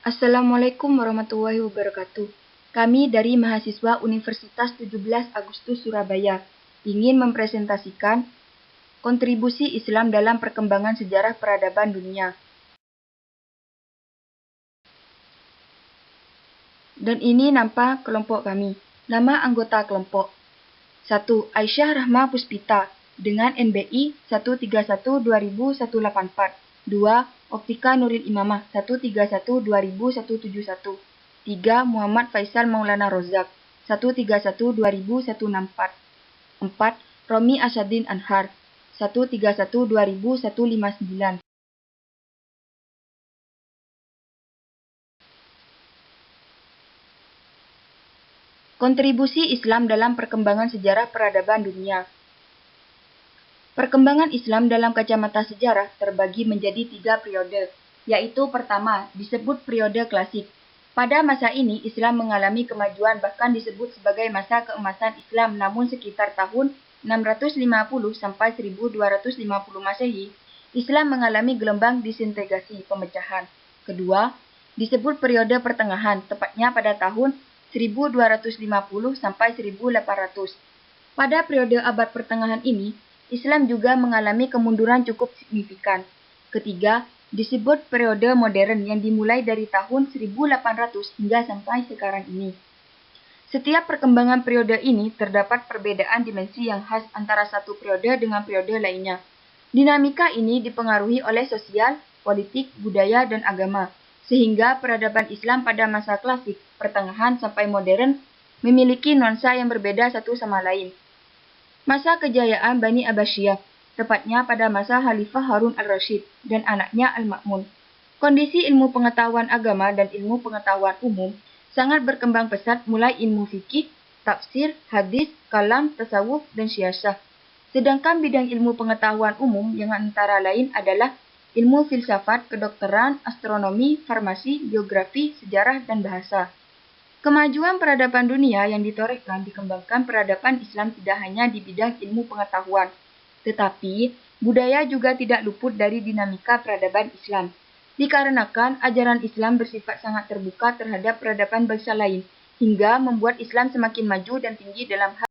Assalamualaikum warahmatullahi wabarakatuh. Kami dari mahasiswa Universitas 17 Agustus Surabaya ingin mempresentasikan kontribusi Islam dalam perkembangan sejarah peradaban dunia. Dan ini nama kelompok kami. Nama anggota kelompok: 1. Aisyah Rahma Puspita dengan NBI 131200184. 2. Optika Nuril Imamah 131200171. 3. Muhammad Faisal Maulana Rozak 131200164. 4. Romi Asyadin Anhar 131200159. Kontribusi Islam dalam perkembangan sejarah peradaban dunia. Perkembangan Islam dalam kacamata sejarah terbagi menjadi 3 periode, yaitu pertama, disebut periode klasik. Pada masa ini, Islam mengalami kemajuan bahkan disebut sebagai masa keemasan Islam, namun sekitar tahun 650 sampai 1250 Masehi, Islam mengalami gelombang disintegrasi, pemecahan. Kedua, disebut periode pertengahan, tepatnya pada tahun 1250 sampai 1800. Pada periode abad pertengahan ini, Islam juga mengalami kemunduran cukup signifikan. Ketiga, disebut periode modern yang dimulai dari tahun 1800 hingga sampai sekarang ini. Setiap perkembangan periode ini terdapat perbedaan dimensi yang khas antara satu periode dengan periode lainnya. Dinamika ini dipengaruhi oleh sosial, politik, budaya, dan agama, sehingga peradaban Islam pada masa klasik, pertengahan, sampai modern memiliki nuansa yang berbeda satu sama lain. Masa kejayaan Bani Abbasiyah, tepatnya pada masa Khalifah Harun al-Rasyid dan anaknya Al-Ma'mun. Kondisi ilmu pengetahuan agama dan ilmu pengetahuan umum sangat berkembang pesat, mulai ilmu fikih, tafsir, hadis, kalam, tasawuf, dan siasah. Sedangkan bidang ilmu pengetahuan umum yang antara lain adalah ilmu filsafat, kedokteran, astronomi, farmasi, geografi, sejarah, dan bahasa. Kemajuan peradaban dunia yang ditorehkan dikembangkan peradaban Islam tidak hanya di bidang ilmu pengetahuan, tetapi budaya juga tidak luput dari dinamika peradaban Islam. Dikarenakan ajaran Islam bersifat sangat terbuka terhadap peradaban bangsa lain, hingga membuat Islam semakin maju dan tinggi dalam hal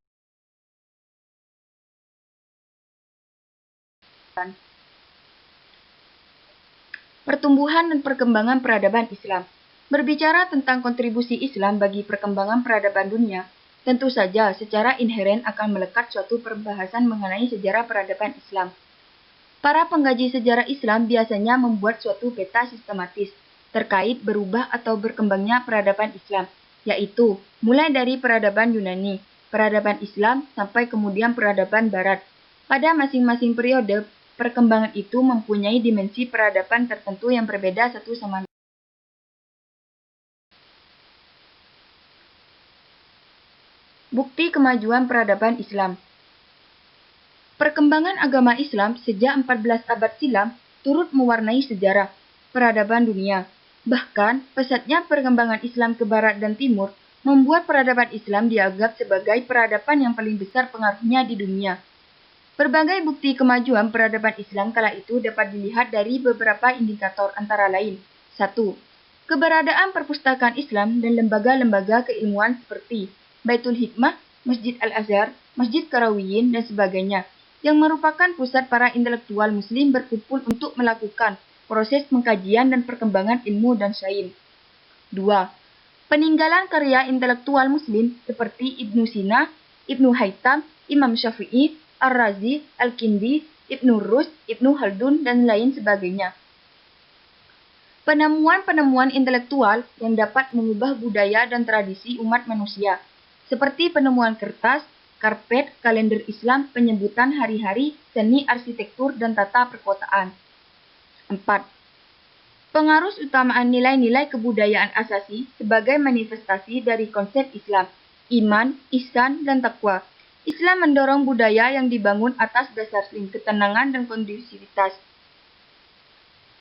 pertumbuhan dan perkembangan peradaban Islam. Berbicara tentang kontribusi Islam bagi perkembangan peradaban dunia, tentu saja secara inheren akan melekat suatu pembahasan mengenai sejarah peradaban Islam. Para pengkaji sejarah Islam biasanya membuat suatu peta sistematis terkait berubah atau berkembangnya peradaban Islam, yaitu mulai dari peradaban Yunani, peradaban Islam, sampai kemudian peradaban Barat. Pada masing-masing periode, perkembangan itu mempunyai dimensi peradaban tertentu yang berbeda satu sama lain. Bukti kemajuan peradaban Islam. Perkembangan agama Islam sejak 14 abad silam turut mewarnai sejarah peradaban dunia. Bahkan, pesatnya perkembangan Islam ke barat dan timur membuat peradaban Islam dianggap sebagai peradaban yang paling besar pengaruhnya di dunia. Berbagai bukti kemajuan peradaban Islam kala itu dapat dilihat dari beberapa indikator, antara lain: 1. Keberadaan perpustakaan Islam dan lembaga-lembaga keilmuan seperti Baitul Hikmah, Masjid Al-Azhar, Masjid Qarawiyyin, dan sebagainya, yang merupakan pusat para intelektual muslim berkumpul untuk melakukan proses pengkajian dan perkembangan ilmu dan sains. 2. Peninggalan karya intelektual muslim seperti Ibnu Sina, Ibnu Haytham, Imam Syafi'i, Ar-Razi, Al-Kindi, Ibnu Rus, Ibnu Khaldun, dan lain sebagainya. Penemuan-penemuan intelektual yang dapat mengubah budaya dan tradisi umat manusia, seperti penemuan kertas, karpet, kalender Islam, penyebutan hari-hari, seni arsitektur, dan tata perkotaan. 4. Pengaruh utamaan nilai-nilai kebudayaan asasi sebagai manifestasi dari konsep Islam, iman, ihsan, dan takwa. Islam mendorong budaya yang dibangun atas dasar ketenangan dan kondusivitas.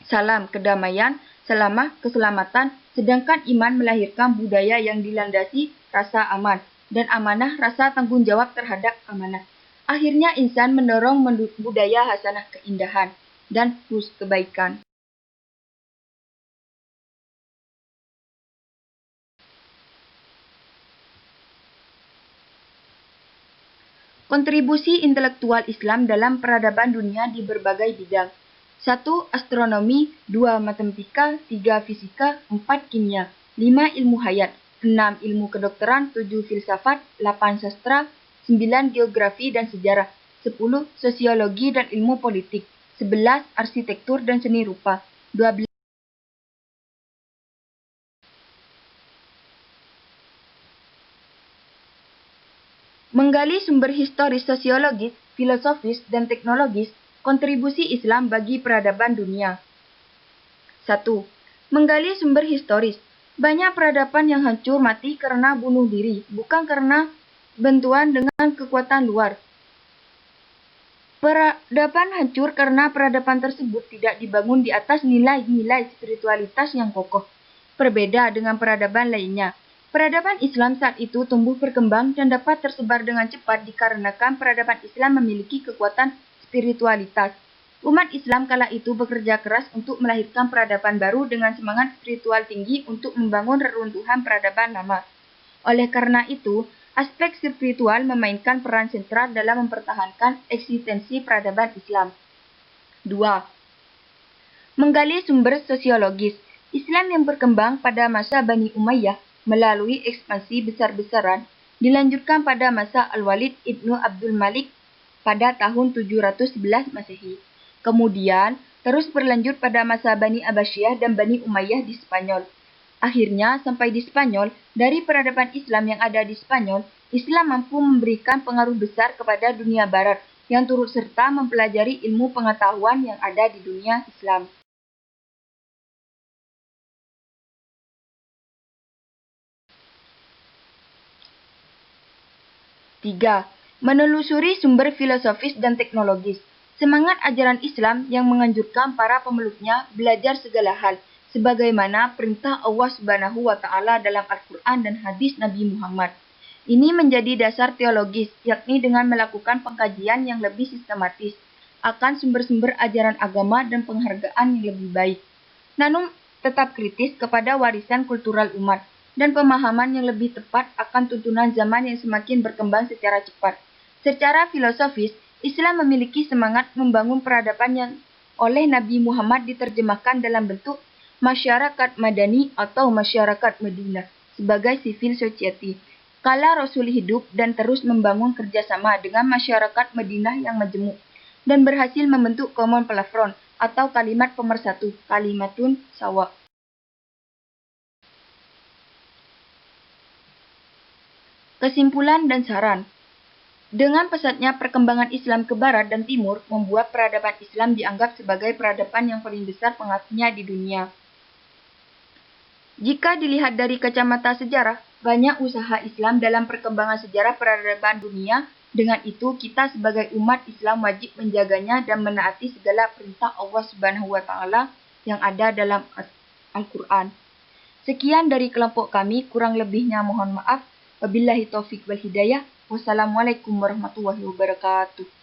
Salam kedamaian, salamah keselamatan, sedangkan iman melahirkan budaya yang dilandasi rasa aman, dan amanah rasa tanggung jawab terhadap amanah. Akhirnya insan mendorong budaya hasanah keindahan dan kebaikan. Kontribusi intelektual Islam dalam peradaban dunia di berbagai bidang. 1. Astronomi, 2. Matematika, 3. Fisika, 4. Kimia, 5. Ilmu hayat, 6. Ilmu kedokteran, 7. Filsafat, 8. Sastra, 9. Geografi dan sejarah, 10. Sosiologi dan ilmu politik, 11. Arsitektur dan seni rupa, 12. Menggali sumber historis, sosiologis, filosofis, dan teknologis, kontribusi Islam bagi peradaban dunia. 1. Menggali sumber historis. Banyak peradaban yang hancur mati karena bunuh diri, bukan karena bantuan dengan kekuatan luar. Peradaban hancur karena peradaban tersebut tidak dibangun di atas nilai-nilai spiritualitas yang kokoh. Berbeda dengan peradaban lainnya. Peradaban Islam saat itu tumbuh berkembang dan dapat tersebar dengan cepat dikarenakan peradaban Islam memiliki kekuatan spiritualitas. Umat Islam kala itu bekerja keras untuk melahirkan peradaban baru dengan semangat spiritual tinggi untuk membangun reruntuhan peradaban lama. Oleh karena itu, aspek spiritual memainkan peran sentral dalam mempertahankan eksistensi peradaban Islam. 2. Menggali sumber sosiologis. Islam yang berkembang pada masa Bani Umayyah melalui ekspansi besar-besaran dilanjutkan pada masa Al-Walid Ibnu Abdul Malik pada tahun 711 Masehi. Kemudian terus berlanjut pada masa Bani Abbasiyah dan Bani Umayyah di Spanyol. Akhirnya sampai di Spanyol, dari peradaban Islam yang ada di Spanyol, Islam mampu memberikan pengaruh besar kepada dunia barat yang turut serta mempelajari ilmu pengetahuan yang ada di dunia Islam. 3. Menelusuri sumber filosofis dan teknologis. Semangat ajaran Islam yang menganjurkan para pemeluknya belajar segala hal, sebagaimana perintah Allah Subhanahu wa Ta'ala dalam Al-Quran dan hadis Nabi Muhammad. Ini menjadi dasar teologis, yakni dengan melakukan pengkajian yang lebih sistematis akan sumber-sumber ajaran agama dan penghargaan yang lebih baik. Namun, tetap kritis kepada warisan kultural umat dan pemahaman yang lebih tepat akan tuntunan zaman yang semakin berkembang secara cepat. Secara filosofis, Islam memiliki semangat membangun peradaban yang oleh Nabi Muhammad diterjemahkan dalam bentuk masyarakat madani atau masyarakat Madinah sebagai civil society. Kala Rasul hidup dan terus membangun kerjasama dengan masyarakat Madinah yang majemuk dan berhasil membentuk Common Platform atau kalimat pemersatu, kalimatun sawa. Kesimpulan dan saran. Dengan pesatnya perkembangan Islam ke barat dan timur membuat peradaban Islam dianggap sebagai peradaban yang paling besar pengaruhnya di dunia. Jika dilihat dari kacamata sejarah, banyak usaha Islam dalam perkembangan sejarah peradaban dunia. Dengan itu, kita sebagai umat Islam wajib menjaganya dan menaati segala perintah Allah Subhanahu wa Ta'ala yang ada dalam Al-Quran. Sekian dari kelompok kami, kurang lebihnya mohon maaf. Wabillahi taufik wal hidayah. Wassalamualaikum warahmatullahi wabarakatuh.